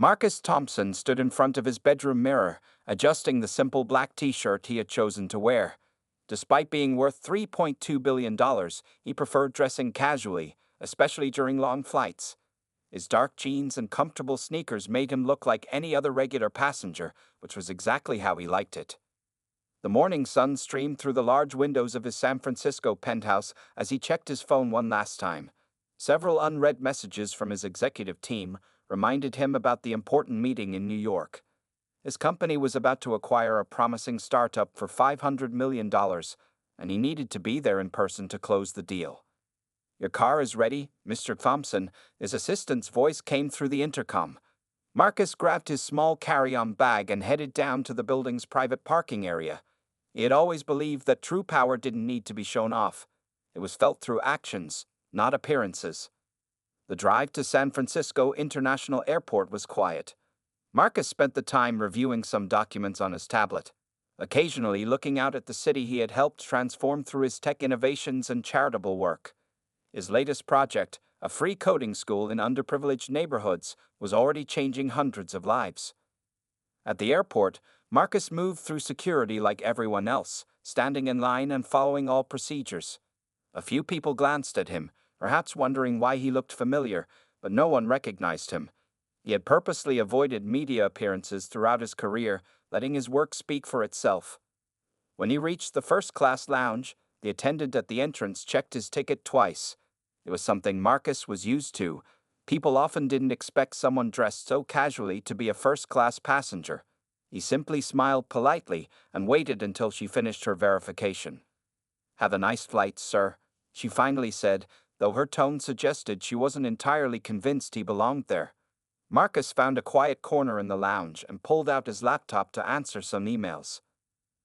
Marcus Thompson stood in front of his bedroom mirror, adjusting the simple black t-shirt he had chosen to wear. Despite being worth $3.2 billion, he preferred dressing casually, especially during long flights. His dark jeans and comfortable sneakers made him look like any other regular passenger, which was exactly how he liked it. The morning sun streamed through the large windows of his San Francisco penthouse as he checked his phone one last time. Several unread messages from his executive team reminded him about the important meeting in New York. His company was about to acquire a promising startup for $500 million, and he needed to be there in person to close the deal. "Your car is ready, Mr. Thompson," his assistant's voice came through the intercom. Marcus grabbed his small carry-on bag and headed down to the building's private parking area. He had always believed that true power didn't need to be shown off. It was felt through actions, not appearances. The drive to San Francisco International Airport was quiet. Marcus spent the time reviewing some documents on his tablet, occasionally looking out at the city he had helped transform through his tech innovations and charitable work. His latest project, a free coding school in underprivileged neighborhoods, was already changing hundreds of lives. At the airport, Marcus moved through security like everyone else, standing in line and following all procedures. A few people glanced at him, perhaps wondering why he looked familiar, but no one recognized him. He had purposely avoided media appearances throughout his career, letting his work speak for itself. When he reached the first-class lounge, the attendant at the entrance checked his ticket twice. It was something Marcus was used to. People often didn't expect someone dressed so casually to be a first-class passenger. He simply smiled politely and waited until she finished her verification. "Have a nice flight, sir," she finally said, though her tone suggested she wasn't entirely convinced he belonged there. Marcus found a quiet corner in the lounge and pulled out his laptop to answer some emails.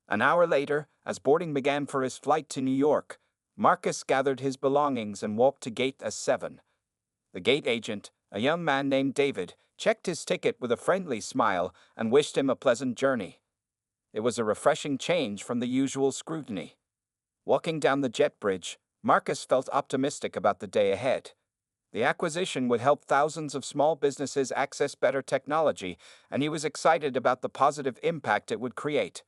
An hour later, as boarding began for his flight to New York, Marcus gathered his belongings and walked to gate S7. The gate agent, a young man named David, checked his ticket with a friendly smile and wished him a pleasant journey. It was a refreshing change from the usual scrutiny. Walking down the jet bridge, Marcus felt optimistic about the day ahead. The acquisition would help thousands of small businesses access better technology, and he was excited about the positive impact it would create.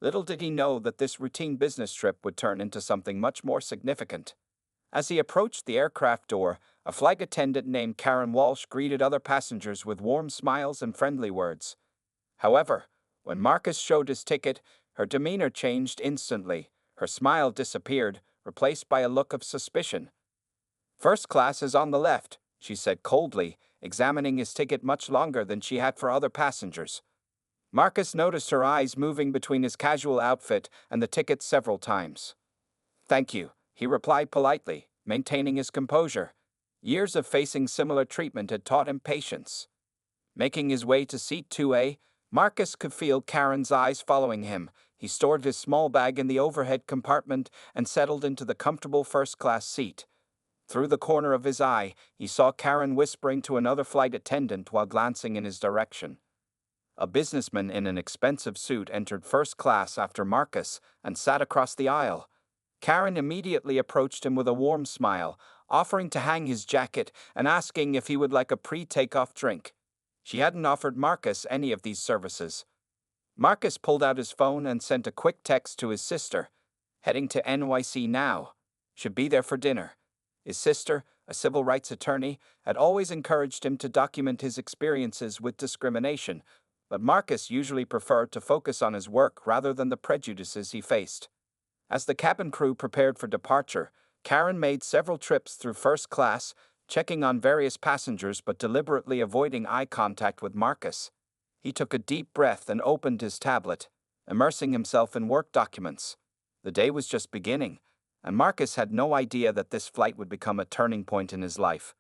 Little did he know that this routine business trip would turn into something much more significant. As he approached the aircraft door, a flight attendant named Karen Walsh greeted other passengers with warm smiles and friendly words. However, when Marcus showed his ticket, her demeanor changed instantly. Her smile disappeared, replaced by a look of suspicion. "First class is on the left," she said coldly, examining his ticket much longer than she had for other passengers. Marcus noticed her eyes moving between his casual outfit and the ticket several times. "Thank you," he replied politely, maintaining his composure. Years of facing similar treatment had taught him patience. Making his way to seat 2A, Marcus could feel Karen's eyes following him. He stored his small bag in the overhead compartment and settled into the comfortable first-class seat. Through the corner of his eye, he saw Karen whispering to another flight attendant while glancing in his direction. A businessman in an expensive suit entered first class after Marcus and sat across the aisle. Karen immediately approached him with a warm smile, offering to hang his jacket and asking if he would like a pre-takeoff drink. She hadn't offered Marcus any of these services. Marcus pulled out his phone and sent a quick text to his sister. "Heading to NYC now. Should be there for dinner." His sister, a civil rights attorney, had always encouraged him to document his experiences with discrimination, but Marcus usually preferred to focus on his work rather than the prejudices he faced. As the cabin crew prepared for departure, Karen made several trips through first class, checking on various passengers but deliberately avoiding eye contact with Marcus. He took a deep breath and opened his tablet, immersing himself in work documents. The day was just beginning, and Marcus had no idea that this flight would become a turning point in his life,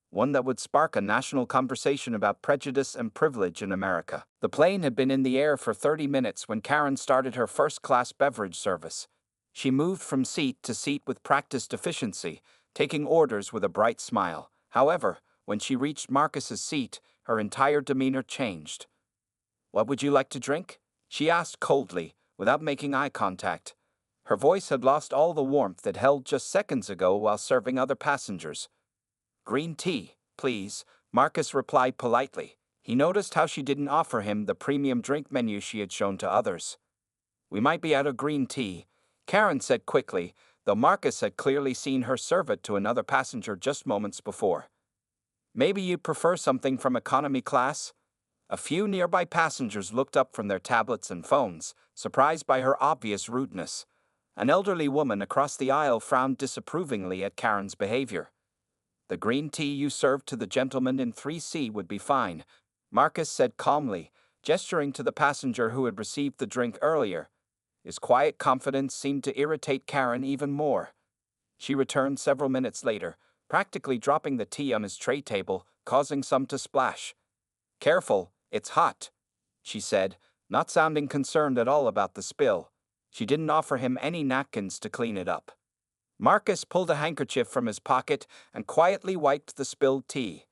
one that would spark a national conversation about prejudice and privilege in America. The plane had been in the air for 30 minutes when Karen started her first-class beverage service. She moved from seat to seat with practiced efficiency, taking orders with a bright smile. However, when she reached Marcus's seat, her entire demeanor changed. "What would you like to drink?" she asked coldly, without making eye contact. Her voice had lost all the warmth it held just seconds ago while serving other passengers. "Green tea, please," Marcus replied politely. He noticed how she didn't offer him the premium drink menu she had shown to others. "We might be out of green tea," Karen said quickly, though Marcus had clearly seen her serve it to another passenger just moments before. "Maybe you'd prefer something from economy class?" A few nearby passengers looked up from their tablets and phones, surprised by her obvious rudeness. An elderly woman across the aisle frowned disapprovingly at Karen's behavior. "The green tea you served to the gentleman in 3C would be fine," Marcus said calmly, gesturing to the passenger who had received the drink earlier. His quiet confidence seemed to irritate Karen even more. She returned several minutes later, practically dropping the tea on his tray table, causing some to splash. "Careful, it's hot," she said, not sounding concerned at all about the spill. She didn't offer him any napkins to clean it up. Marcus pulled a handkerchief from his pocket and quietly wiped the spilled tea.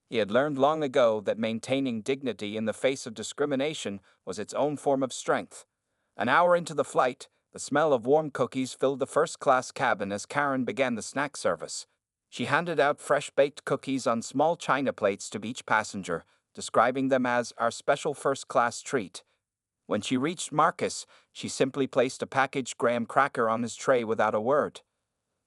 He had learned long ago that maintaining dignity in the face of discrimination was its own form of strength. An hour into the flight, the smell of warm cookies filled the first-class cabin as Karen began the snack service. She handed out fresh-baked cookies on small china plates to each passenger, describing them as our special first-class treat. When she reached Marcus, she simply placed a packaged graham cracker on his tray without a word.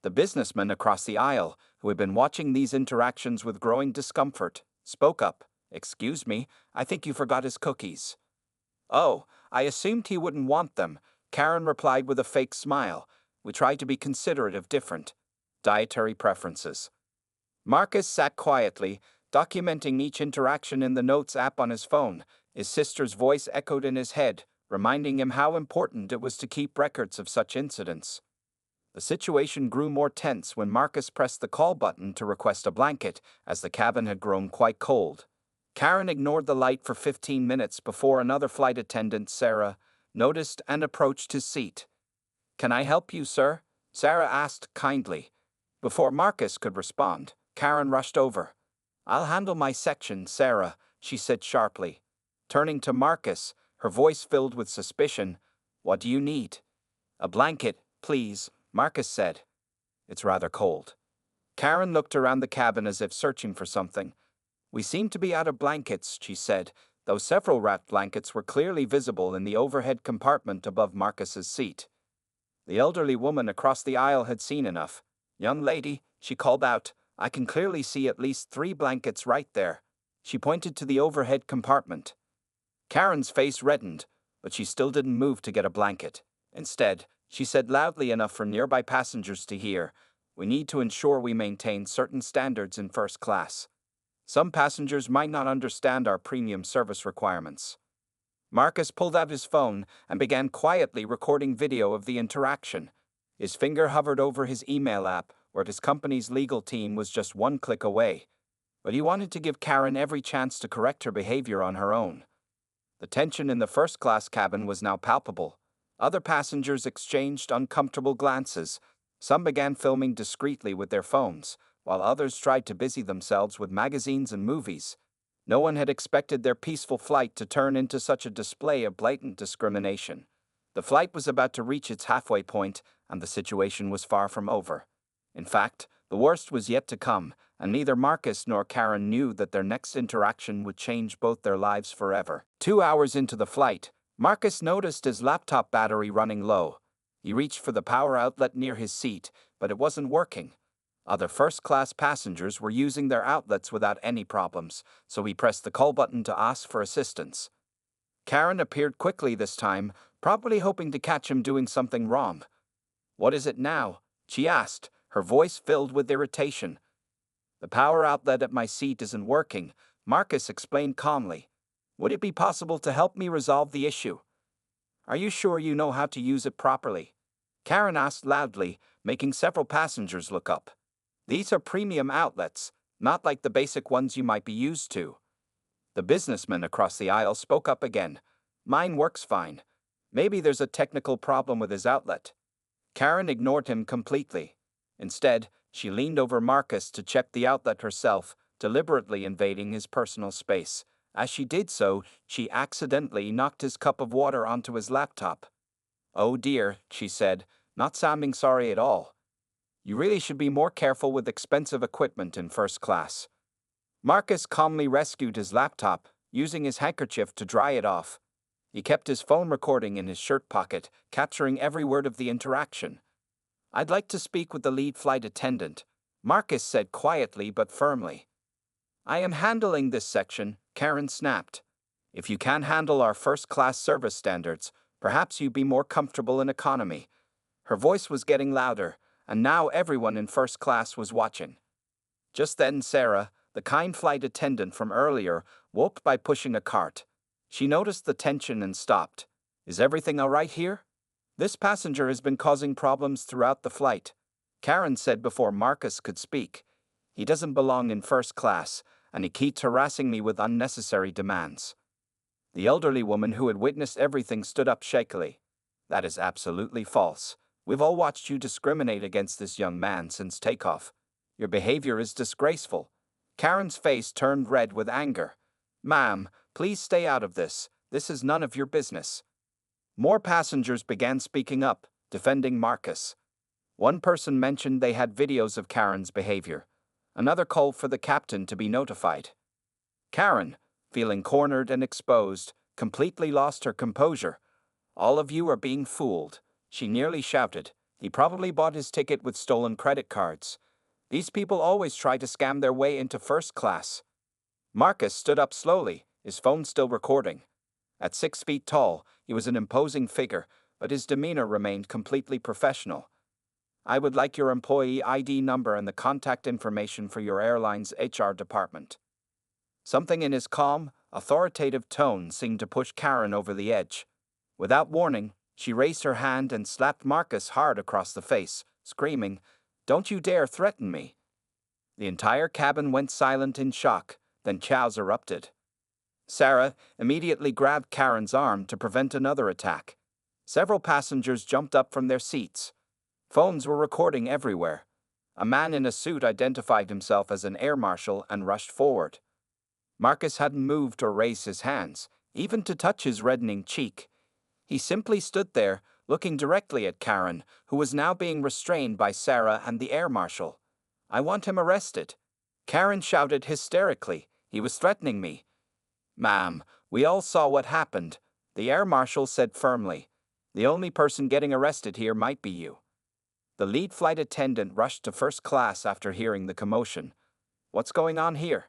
The businessman across the aisle, who had been watching these interactions with growing discomfort, spoke up. "Excuse me, I think you forgot his cookies." "Oh, I assumed he wouldn't want them," Karen replied with a fake smile. "We try to be considerate of different dietary preferences." Marcus sat quietly, documenting each interaction in the Notes app on his phone. His sister's voice echoed in his head, reminding him how important it was to keep records of such incidents. The situation grew more tense when Marcus pressed the call button to request a blanket, as the cabin had grown quite cold. Karen ignored the light for 15 minutes before another flight attendant, Sarah, noticed and approached his seat. "Can I help you, sir?" Sarah asked kindly. Before Marcus could respond, Karen rushed over. "I'll handle my section, Sarah," she said sharply. Turning to Marcus, her voice filled with suspicion, "What do you need?" "A blanket, please," Marcus said. "It's rather cold." Karen looked around the cabin as if searching for something. "We seem to be out of blankets," she said, though several wrapped blankets were clearly visible in the overhead compartment above Marcus's seat. The elderly woman across the aisle had seen enough. "Young lady," she called out, "I can clearly see at least 3 blankets right there." She pointed to the overhead compartment. Karen's face reddened, but she still didn't move to get a blanket. Instead, she said loudly enough for nearby passengers to hear, "We need to ensure we maintain certain standards in first class. Some passengers might not understand our premium service requirements." Marcus pulled out his phone and began quietly recording video of the interaction. His finger hovered over his email app, where his company's legal team was just one click away. But he wanted to give Karen every chance to correct her behavior on her own. The tension in the first-class cabin was now palpable. Other passengers exchanged uncomfortable glances. Some began filming discreetly with their phones, while others tried to busy themselves with magazines and movies. No one had expected their peaceful flight to turn into such a display of blatant discrimination. The flight was about to reach its halfway point, and the situation was far from over. In fact, the worst was yet to come, and neither Marcus nor Karen knew that their next interaction would change both their lives forever. 2 hours into the flight, Marcus noticed his laptop battery running low. He reached for the power outlet near his seat, but it wasn't working. Other first-class passengers were using their outlets without any problems, so he pressed the call button to ask for assistance. Karen appeared quickly this time, probably hoping to catch him doing something wrong. "What is it now?" she asked, her voice filled with irritation. "The power outlet at my seat isn't working," Marcus explained calmly. "Would it be possible to help me resolve the issue?" "Are you sure you know how to use it properly?" Karen asked loudly, making several passengers look up. "These are premium outlets, not like the basic ones you might be used to." The businessman across the aisle spoke up again. "Mine works fine. Maybe there's a technical problem with his outlet." Karen ignored him completely. Instead, she leaned over Marcus to check the outlet herself, deliberately invading his personal space. As she did so, she accidentally knocked his cup of water onto his laptop. "Oh dear," she said, not sounding sorry at all. "You really should be more careful with expensive equipment in first class." Marcus calmly rescued his laptop, using his handkerchief to dry it off. He kept his phone recording in his shirt pocket, capturing every word of the interaction. "I'd like to speak with the lead flight attendant," Marcus said quietly but firmly. "I am handling this section," Karen snapped. "If you can handle our first-class service standards, perhaps you'd be more comfortable in economy." Her voice was getting louder, and now everyone in first class was watching. Just then Sarah, the kind flight attendant from earlier, woke by pushing a cart. She noticed the tension and stopped. "Is everything all right here? This passenger has been causing problems throughout the flight," Karen said before Marcus could speak. "He doesn't belong in first class, and he keeps harassing me with unnecessary demands." The elderly woman who had witnessed everything stood up shakily. "That is absolutely false. We've all watched you discriminate against this young man since takeoff. Your behavior is disgraceful." Karen's face turned red with anger. "Ma'am, please stay out of this. This is none of your business." More passengers began speaking up, defending Marcus. One person mentioned they had videos of Karen's behavior. Another called for the captain to be notified. Karen, feeling cornered and exposed, completely lost her composure. "All of you are being fooled," she nearly shouted. "He probably bought his ticket with stolen credit cards. These people always try to scam their way into first class." Marcus stood up slowly, his phone still recording. At 6 feet tall, he was an imposing figure, but his demeanor remained completely professional. "I would like your employee ID number and the contact information for your airline's HR department." Something in his calm, authoritative tone seemed to push Karen over the edge. Without warning, she raised her hand and slapped Marcus hard across the face, screaming, "Don't you dare threaten me." The entire cabin went silent in shock, then chows erupted. Sarah immediately grabbed Karen's arm to prevent another attack. Several passengers jumped up from their seats. Phones were recording everywhere. A man in a suit identified himself as an air marshal and rushed forward. Marcus hadn't moved or raised his hands, even to touch his reddening cheek. He simply stood there, looking directly at Karen, who was now being restrained by Sarah and the air marshal. "I want him arrested," Karen shouted hysterically. "He was threatening me." "Ma'am, we all saw what happened," the air marshal said firmly. "The only person getting arrested here might be you." The lead flight attendant rushed to first class after hearing the commotion. "What's going on here?"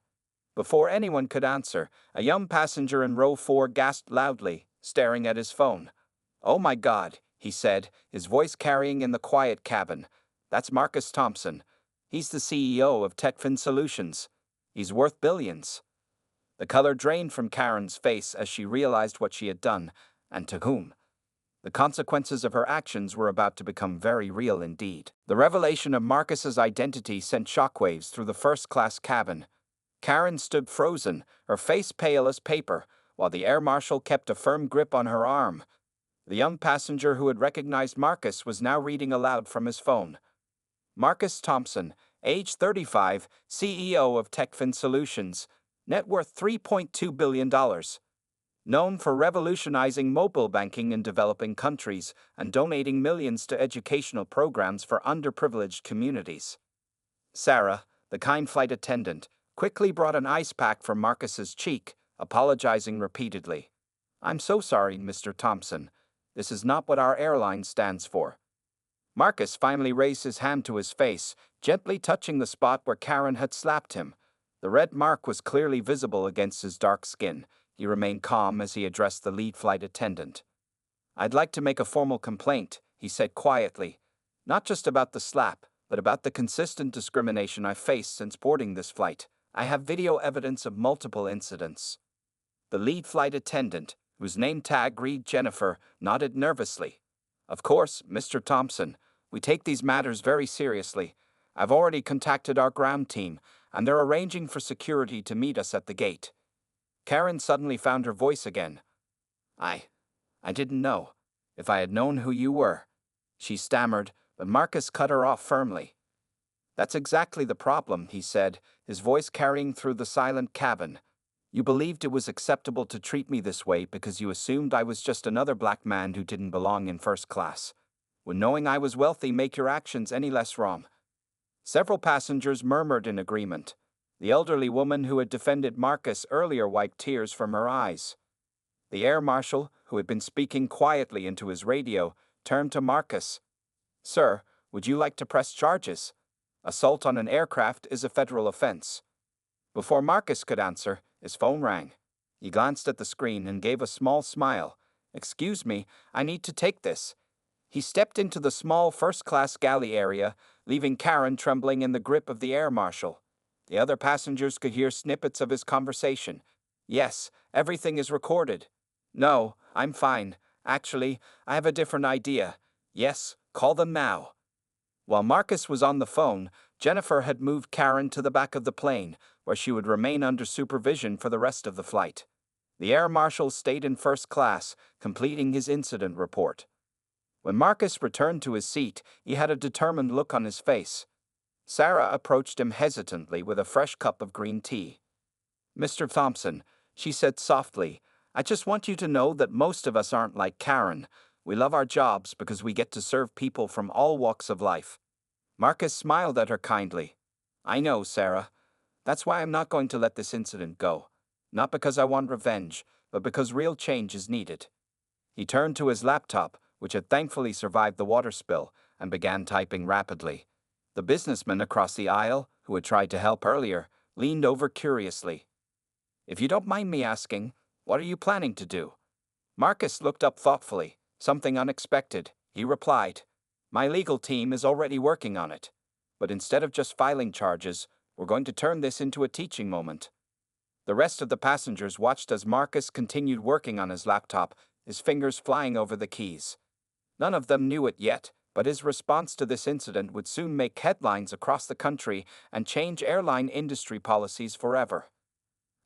Before anyone could answer, a young passenger in row 4 gasped loudly, staring at his phone. "Oh my God," he said, his voice carrying in the quiet cabin. "That's Marcus Thompson. He's the CEO of Techfin Solutions. He's worth billions." The color drained from Karen's face as she realized what she had done, and to whom. The consequences of her actions were about to become very real indeed. The revelation of Marcus's identity sent shockwaves through the first-class cabin. Karen stood frozen, her face pale as paper, while the air marshal kept a firm grip on her arm. The young passenger who had recognized Marcus was now reading aloud from his phone. "Marcus Thompson, age 35, CEO of Techfin Solutions, net worth $3.2 billion. Known for revolutionizing mobile banking in developing countries and donating millions to educational programs for underprivileged communities." Sarah, the kind flight attendant, quickly brought an ice pack for Marcus's cheek, apologizing repeatedly. "I'm so sorry, Mr. Thompson. This is not what our airline stands for." Marcus finally raised his hand to his face, gently touching the spot where Karen had slapped him. The red mark was clearly visible against his dark skin. He remained calm as he addressed the lead flight attendant. "I'd like to make a formal complaint," he said quietly. "Not just about the slap, but about the consistent discrimination I've faced since boarding this flight. I have video evidence of multiple incidents." The lead flight attendant, whose name tag read Jennifer, nodded nervously. "Of course, Mr. Thompson. We take these matters very seriously. I've already contacted our ground team, and they're arranging for security to meet us at the gate." Karen suddenly found her voice again. I didn't know. If I had known who you were," she stammered, but Marcus cut her off firmly. "That's exactly the problem," he said, his voice carrying through the silent cabin. "You believed it was acceptable to treat me this way because you assumed I was just another black man who didn't belong in first class. Would knowing I was wealthy make your actions any less wrong?" Several passengers murmured in agreement. The elderly woman who had defended Marcus earlier wiped tears from her eyes. The air marshal, who had been speaking quietly into his radio, turned to Marcus. "Sir, would you like to press charges? Assault on an aircraft is a federal offense." Before Marcus could answer, his phone rang. He glanced at the screen and gave a small smile. "Excuse me, I need to take this." He stepped into the small first-class galley area, leaving Karen trembling in the grip of the air marshal. The other passengers could hear snippets of his conversation. "Yes, everything is recorded." "No, I'm fine. Actually, I have a different idea." "Yes, call them now." While Marcus was on the phone, Jennifer had moved Karen to the back of the plane, where she would remain under supervision for the rest of the flight. The air marshal stayed in first class, completing his incident report. When Marcus returned to his seat, he had a determined look on his face. Sarah approached him hesitantly with a fresh cup of green tea. "Mr. Thompson," she said softly, "I just want you to know that most of us aren't like Karen. We love our jobs because we get to serve people from all walks of life." Marcus smiled at her kindly. "I know, Sarah. That's why I'm not going to let this incident go. Not because I want revenge, but because real change is needed." He turned to his laptop, which had thankfully survived the water spill, and began typing rapidly. The businessman across the aisle, who had tried to help earlier, leaned over curiously. "If you don't mind me asking, what are you planning to do?" Marcus looked up thoughtfully. "Something unexpected," he replied. "My legal team is already working on it. But instead of just filing charges, we're going to turn this into a teaching moment." The rest of the passengers watched as Marcus continued working on his laptop, his fingers flying over the keys. None of them knew it yet, but his response to this incident would soon make headlines across the country and change airline industry policies forever.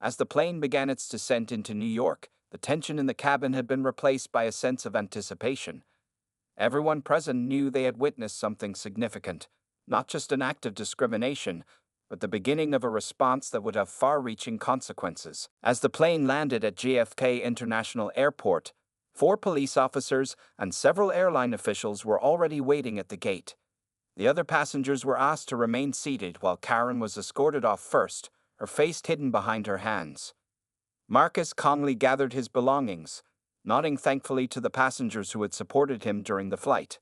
As the plane began its descent into New York, the tension in the cabin had been replaced by a sense of anticipation. Everyone present knew they had witnessed something significant, not just an act of discrimination, but the beginning of a response that would have far-reaching consequences. As the plane landed at JFK International Airport, 4 police officers and several airline officials were already waiting at the gate. The other passengers were asked to remain seated while Karen was escorted off first, her face hidden behind her hands. Marcus calmly gathered his belongings, nodding thankfully to the passengers who had supported him during the flight.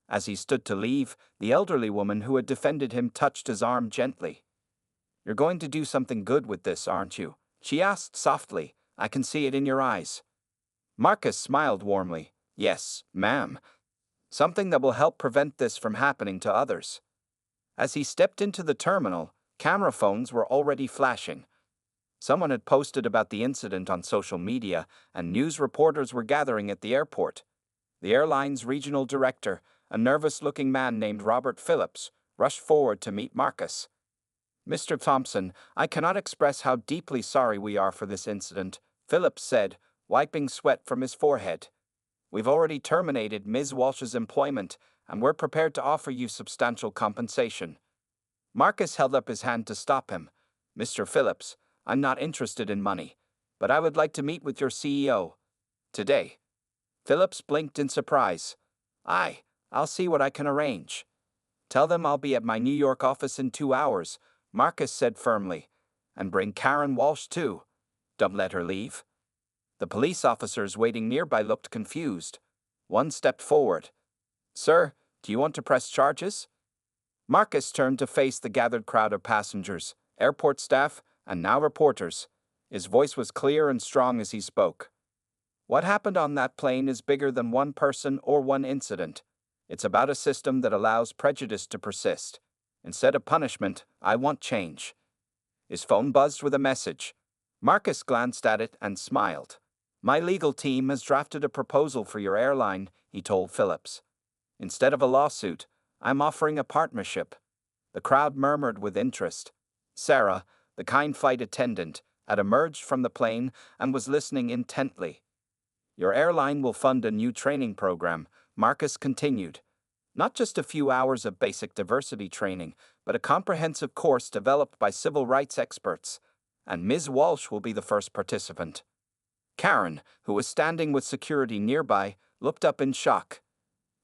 As he stood to leave, the elderly woman who had defended him touched his arm gently. "You're going to do something good with this, aren't you?" she asked softly. "I can see it in your eyes." Marcus smiled warmly. "Yes, ma'am. Something that will help prevent this from happening to others." As he stepped into the terminal, camera phones were already flashing. Someone had posted about the incident on social media, and news reporters were gathering at the airport. The airline's regional director, a nervous-looking man named Robert Phillips, rushed forward to meet Marcus. "Mr. Thompson, I cannot express how deeply sorry we are for this incident," Phillips said, wiping sweat from his forehead. "We've already terminated Ms. Walsh's employment, and we're prepared to offer you substantial compensation." Marcus held up his hand to stop him. "Mr. Phillips, I'm not interested in money, but I would like to meet with your CEO. Today." Phillips blinked in surprise. I'll see what I can arrange." "Tell them I'll be at my New York office in 2 hours," Marcus said firmly. "And bring Karen Walsh too. Don't let her leave." The police officers waiting nearby looked confused. One stepped forward. "Sir, do you want to press charges?" Marcus turned to face the gathered crowd of passengers, airport staff, and now reporters. His voice was clear and strong as he spoke. "What happened on that plane is bigger than one person or one incident. It's about a system that allows prejudice to persist. Instead of punishment, I want change." His phone buzzed with a message. Marcus glanced at it and smiled. "My legal team has drafted a proposal for your airline," he told Phillips. "Instead of a lawsuit, I'm offering a partnership." The crowd murmured with interest. Sarah, the kind flight attendant, had emerged from the plane and was listening intently. "Your airline will fund a new training program," Marcus continued. "Not just a few hours of basic diversity training, but a comprehensive course developed by civil rights experts. And Ms. Walsh will be the first participant." Karen, who was standing with security nearby, looked up in shock.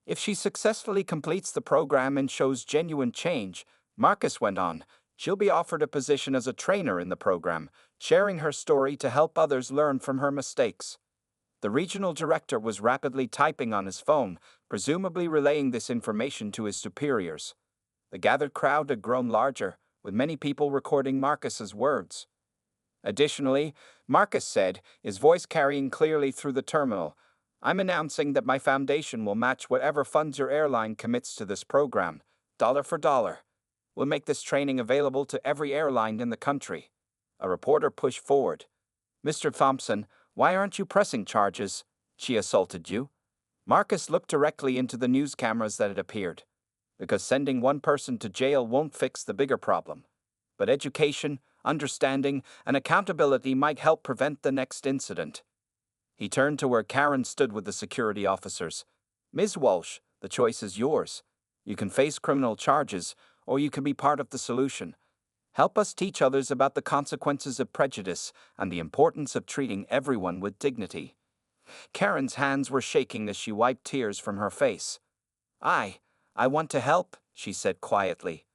"If she successfully completes the program and shows genuine change," Marcus went on, She'll be offered a position as a trainer in the program, sharing her story to help others learn from her mistakes. The regional director was rapidly typing on his phone, presumably relaying this information to his superiors. The gathered crowd had grown larger, with many people recording Marcus's words. Additionally, Marcus said, his voice carrying clearly through the terminal, "I'm announcing that my foundation will match whatever funds your airline commits to this program, dollar for dollar. We'll make this training available to every airline in the country." A reporter pushed forward. "Mr. Thompson, why aren't you pressing charges? She assaulted you." Marcus looked directly into the news cameras that had appeared. "Because sending one person to jail won't fix the bigger problem. But education, understanding, and accountability might help prevent the next incident." He turned to where Karen stood with the security officers. "Ms. Walsh, the choice is yours. You can face criminal charges, or you can be part of the solution. Help us teach others about the consequences of prejudice and the importance of treating everyone with dignity." Karen's hands were shaking as she wiped tears from her face. I want to help," she said quietly.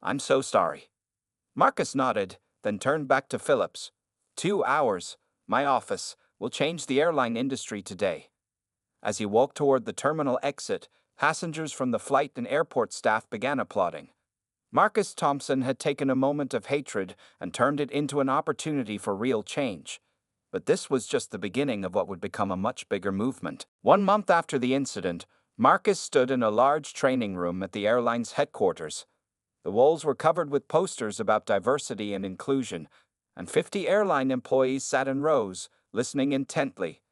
"I'm so sorry." Marcus nodded, then turned back to Phillips. 2 hours, my office, will change the airline industry today." As he walked toward the terminal exit, passengers from the flight and airport staff began applauding. Marcus Thompson had taken a moment of hatred and turned it into an opportunity for real change. But this was just the beginning of what would become a much bigger movement. 1 month after the incident, Marcus stood in a large training room at the airline's headquarters. The walls were covered with posters about diversity and inclusion, and 50 airline employees sat in rows, listening intently.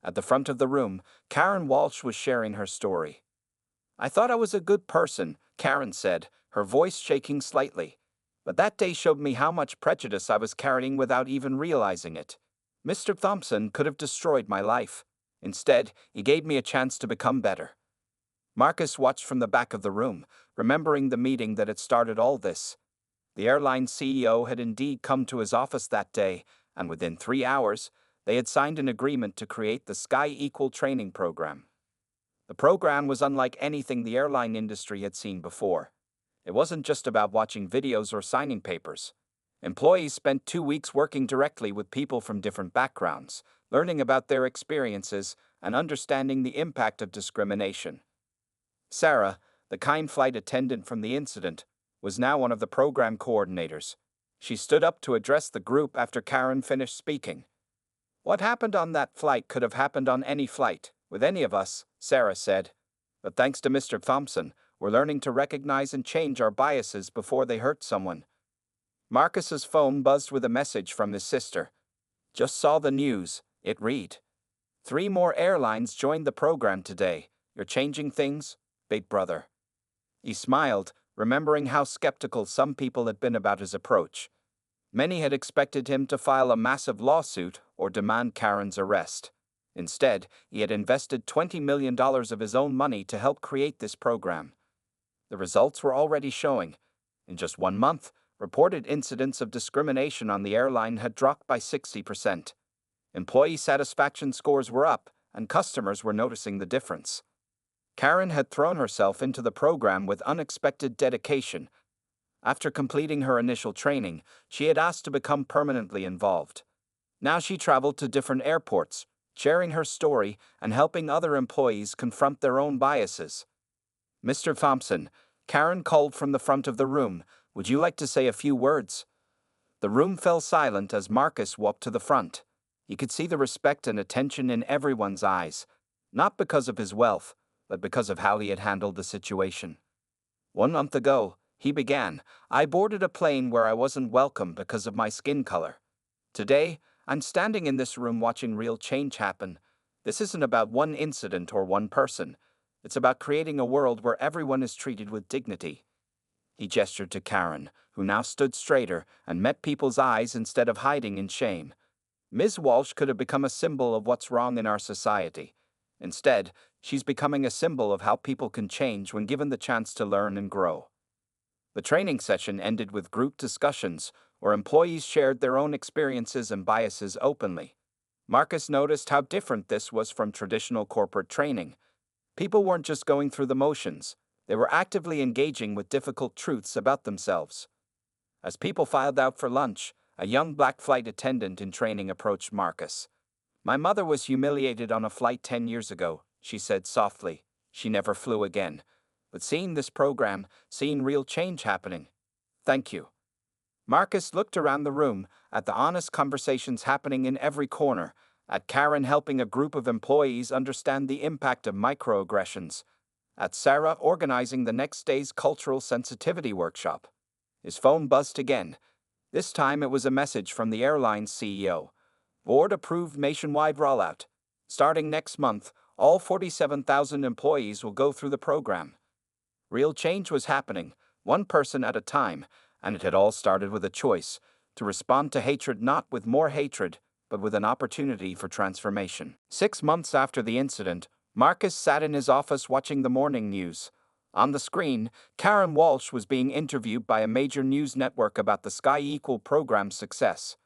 At the front of the room, Karen Walsh was sharing her story. "I thought I was a good person," Karen said, her voice shaking slightly. "But that day showed me how much prejudice I was carrying without even realizing it. Mr. Thompson could have destroyed my life. Instead, he gave me a chance to become better." Marcus watched from the back of the room, remembering the meeting that had started all this. The airline CEO had indeed come to his office that day, and within 3 hours, they had signed an agreement to create the Sky Equal training program. The program was unlike anything the airline industry had seen before. It wasn't just about watching videos or signing papers. Employees spent 2 weeks working directly with people from different backgrounds, learning about their experiences and understanding the impact of discrimination. Sarah, the kind flight attendant from the incident, was now one of the program coordinators. She stood up to address the group after Karen finished speaking. "What happened on that flight could have happened on any flight, with any of us," Sarah said. "But thanks to Mr. Thompson, we're learning to recognize and change our biases before they hurt someone." Marcus's phone buzzed with a message from his sister. "Just saw the news," it read. "3 more airlines joined the program today. You're changing things, big brother." He smiled, remembering how skeptical some people had been about his approach. Many had expected him to file a massive lawsuit or demand Karen's arrest. Instead, he had invested $20 million of his own money to help create this program. The results were already showing. In just 1 month, reported incidents of discrimination on the airline had dropped by 60%. Employee satisfaction scores were up, and customers were noticing the difference. Karen had thrown herself into the program with unexpected dedication. After completing her initial training, she had asked to become permanently involved. Now she traveled to different airports, sharing her story and helping other employees confront their own biases. "Mr. Thompson," Karen called from the front of the room, "would you like to say a few words?" The room fell silent as Marcus walked to the front. He could see the respect and attention in everyone's eyes, not because of his wealth, but because of how he had handled the situation. 1 month ago, he began, I boarded a plane where I wasn't welcome because of my skin color. Today, I'm standing in this room watching real change happen. This isn't about one incident or one person. It's about creating a world where everyone is treated with dignity." He gestured to Karen, who now stood straighter and met people's eyes instead of hiding in shame. Ms. Walsh could have become a symbol of what's wrong in our society. Instead, she's becoming a symbol of how people can change when given the chance to learn and grow. The training session ended with group discussions, where employees shared their own experiences and biases openly. Marcus noticed how different this was from traditional corporate training. People weren't just going through the motions, they were actively engaging with difficult truths about themselves. As people filed out for lunch, a young black flight attendant in training approached Marcus. "My mother was humiliated on a flight 10 years ago," she said softly. "She never flew again. But seeing this program, seeing real change happening. Thank you." Marcus looked around the room, at the honest conversations happening in every corner, at Karen helping a group of employees understand the impact of microaggressions, at Sarah organizing the next day's cultural sensitivity workshop. His phone buzzed again. This time it was a message from the airline's CEO. "Board approved nationwide rollout. Starting next month, all 47,000 employees will go through the program." Real change was happening, one person at a time, and it had all started with a choice to respond to hatred, not with more hatred, but with an opportunity for transformation. 6 months after the incident, Marcus sat in his office watching the morning news. On the screen, Karen Walsh was being interviewed by a major news network about the Sky Equal program's success.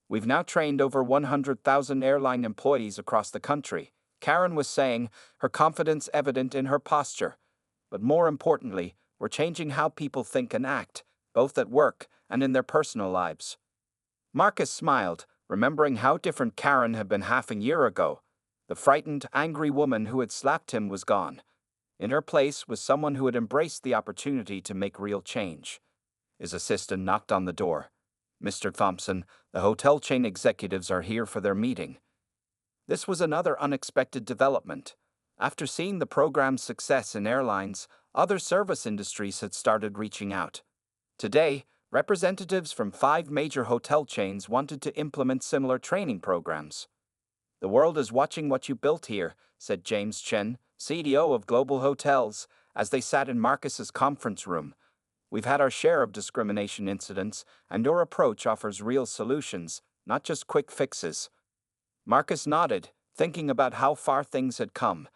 "We've now trained over 100,000 airline employees across the country," Karen was saying, her confidence evident in her posture. "But more importantly, we're changing how people think and act, both at work and in their personal lives." Marcus smiled, remembering how different Karen had been half a year ago. The frightened, angry woman who had slapped him was gone. In her place was someone who had embraced the opportunity to make real change. His assistant knocked on the door. "Mr. Thompson, the hotel chain executives are here for their meeting." This was another unexpected development. After seeing the program's success in airlines, other service industries had started reaching out. Today, representatives from 5 major hotel chains wanted to implement similar training programs. "The world is watching what you built here," said James Chen, CEO of Global Hotels, as they sat in Marcus's conference room. "We've had our share of discrimination incidents, and your approach offers real solutions, not just quick fixes." Marcus nodded, thinking about how far things had come.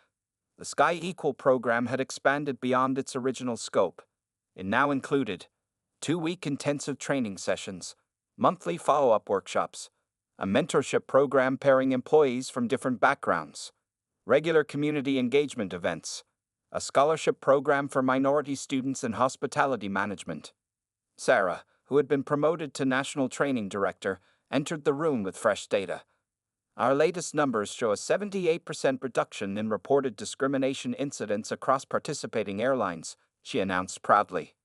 The Sky Equal program had expanded beyond its original scope. It now included 2-week intensive training sessions, monthly follow-up workshops, a mentorship program pairing employees from different backgrounds, regular community engagement events, a scholarship program for minority students in hospitality management. Sarah, who had been promoted to National Training Director, entered the room with fresh data. "Our latest numbers show a 78% reduction in reported discrimination incidents across participating airlines," she announced proudly.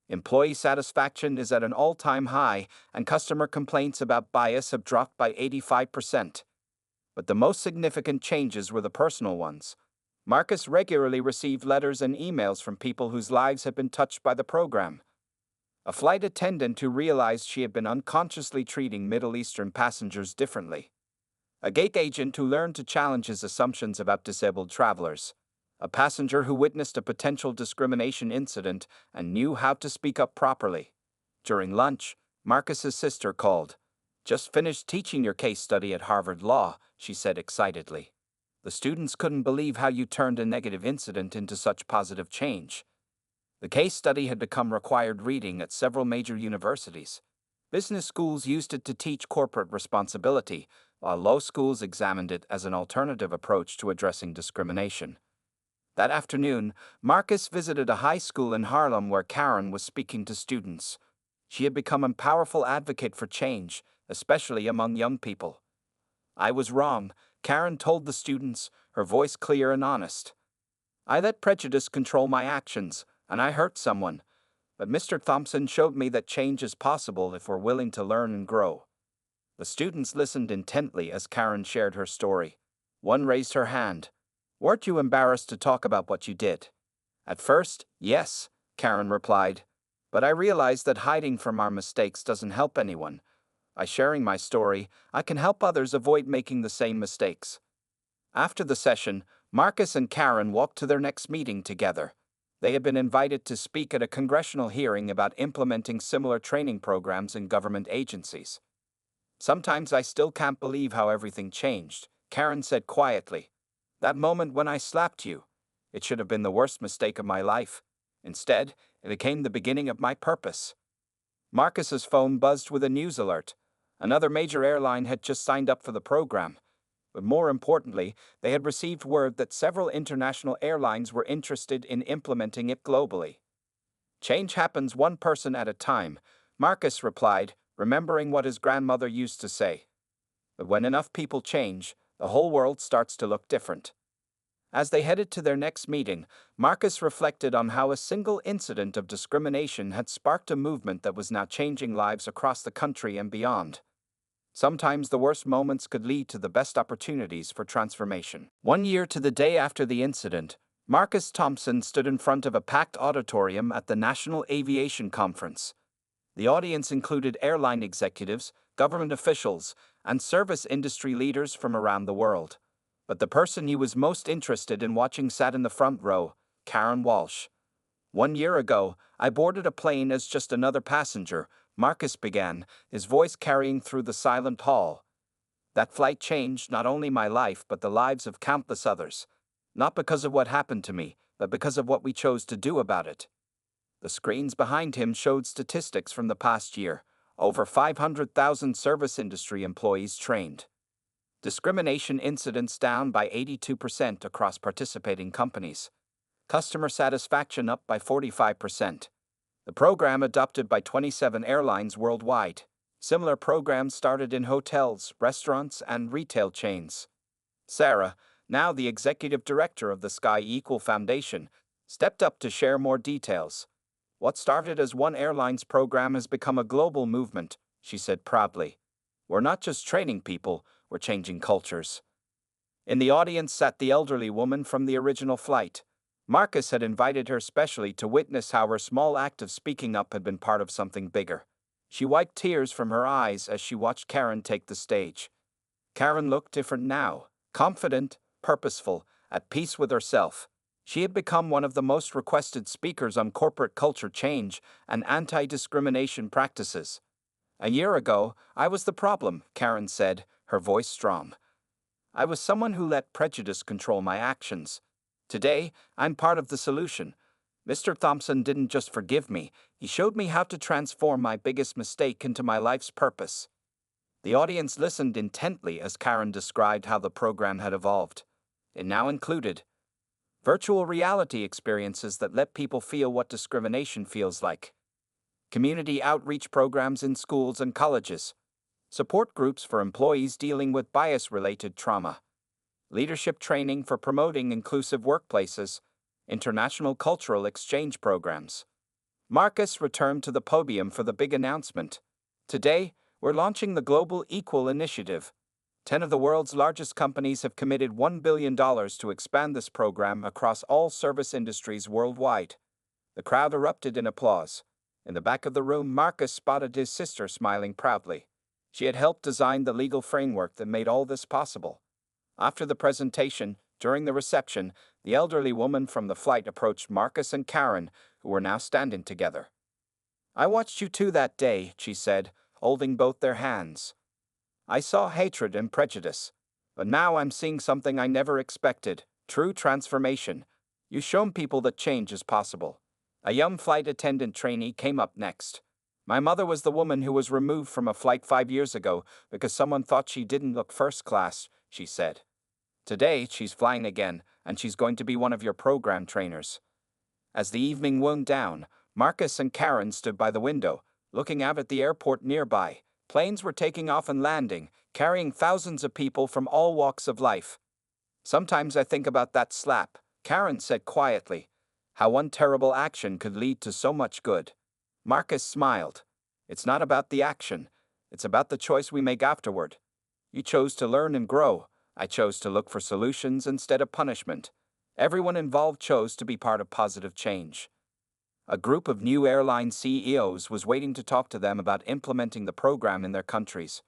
"Employee satisfaction is at an all-time high, and customer complaints about bias have dropped by 85%. But the most significant changes were the personal ones. Marcus regularly received letters and emails from people whose lives had been touched by the program. A flight attendant who realized she had been unconsciously treating Middle Eastern passengers differently. A gate agent who learned to challenge his assumptions about disabled travelers. A passenger who witnessed a potential discrimination incident and knew how to speak up properly." During lunch, Marcus's sister called. "Just finished teaching your case study at Harvard Law," she said excitedly. "The students couldn't believe how you turned a negative incident into such positive change." The case study had become required reading at several major universities. Business schools used it to teach corporate responsibility, while law schools examined it as an alternative approach to addressing discrimination. That afternoon, Marcus visited a high school in Harlem where Karen was speaking to students. She had become a powerful advocate for change, especially among young people. "I was wrong," Karen told the students, her voice clear and honest. "I let prejudice control my actions, and I hurt someone. But Mr. Thompson showed me that change is possible if we're willing to learn and grow." The students listened intently as Karen shared her story. One raised her hand. "Weren't you embarrassed to talk about what you did?" "At first, yes," Karen replied. "But I realized that hiding from our mistakes doesn't help anyone. By sharing my story, I can help others avoid making the same mistakes." After the session, Marcus and Karen walked to their next meeting together. They had been invited to speak at a congressional hearing about implementing similar training programs in government agencies. "Sometimes I still can't believe how everything changed," Karen said quietly. "That moment when I slapped you, it should have been the worst mistake of my life. Instead, it became the beginning of my purpose." Marcus's phone buzzed with a news alert. Another major airline had just signed up for the program. But more importantly, they had received word that several international airlines were interested in implementing it globally. Change happens one person at a time. Marcus replied, remembering what his grandmother used to say. But when enough people change, the whole world starts to look different. As they headed to their next meeting, Marcus reflected on how a single incident of discrimination had sparked a movement that was now changing lives across the country and beyond. Sometimes the worst moments could lead to the best opportunities for transformation. 1 year to the day after the incident, Marcus Thompson stood in front of a packed auditorium at the National Aviation Conference. The audience included airline executives, government officials, and service industry leaders from around the world. But the person he was most interested in watching sat in the front row, Karen Walsh. 1 year ago, I boarded a plane as just another passenger, Marcus began, his voice carrying through the silent hall. That flight changed not only my life but the lives of countless others. Not because of what happened to me, but because of what we chose to do about it. The screens behind him showed statistics from the past year. Over 500,000 service industry employees trained. Discrimination incidents down by 82% across participating companies. Customer satisfaction up by 45%. The program adopted by 27 airlines worldwide. Similar programs started in hotels, restaurants, and retail chains. Sarah, now the executive director of the Sky Equal Foundation, stepped up to share more details. What started as one airline's program has become a global movement, she said proudly. We're not just training people, we're changing cultures. In the audience sat the elderly woman from the original flight. Marcus had invited her specially to witness how her small act of speaking up had been part of something bigger. She wiped tears from her eyes as she watched Karen take the stage. Karen looked different now, confident, purposeful, at peace with herself. She had become one of the most requested speakers on corporate culture change and anti-discrimination practices. A year ago, I was the problem, Karen said, her voice strong. I was someone who let prejudice control my actions. Today, I'm part of the solution. Mr. Thompson didn't just forgive me, he showed me how to transform my biggest mistake into my life's purpose. The audience listened intently as Karen described how the program had evolved. It now included virtual reality experiences that let people feel what discrimination feels like, community outreach programs in schools and colleges, support groups for employees dealing with bias-related trauma, leadership training for promoting inclusive workplaces, international cultural exchange programs. Marcus returned to the podium for the big announcement. Today, we're launching the Global Equal Initiative. 10 of the world's largest companies have committed $1 billion to expand this program across all service industries worldwide. The crowd erupted in applause. In the back of the room, Marcus spotted his sister smiling proudly. She had helped design the legal framework that made all this possible. After the presentation, during the reception, the elderly woman from the flight approached Marcus and Karen, who were now standing together. I watched you two that day, she said, holding both their hands. I saw hatred and prejudice, but now I'm seeing something I never expected, true transformation. You've shown people that change is possible. A young flight attendant trainee came up next. My mother was the woman who was removed from a flight 5 years ago because someone thought she didn't look first class, she said. Today, she's flying again, and she's going to be one of your program trainers. As the evening wound down, Marcus and Karen stood by the window, looking out at the airport nearby. Planes were taking off and landing, carrying thousands of people from all walks of life. Sometimes I think about that slap, Karen said quietly, how one terrible action could lead to so much good. Marcus smiled. It's not about the action, it's about the choice we make afterward. You chose to learn and grow. I chose to look for solutions instead of punishment. Everyone involved chose to be part of positive change. A group of new airline CEOs was waiting to talk to them about implementing the program in their countries.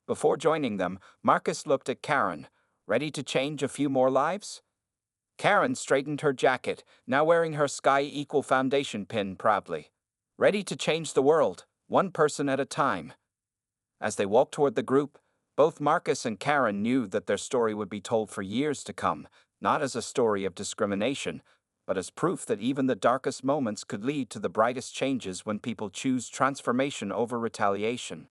Before joining them, Marcus looked at Karen. Ready to change a few more lives? Karen straightened her jacket, now wearing her Sky Equal Foundation pin proudly. Ready to change the world, one person at a time. As they walked toward the group, both Marcus and Karen knew that their story would be told for years to come, not as a story of discrimination, but as proof that even the darkest moments could lead to the brightest changes when people choose transformation over retaliation.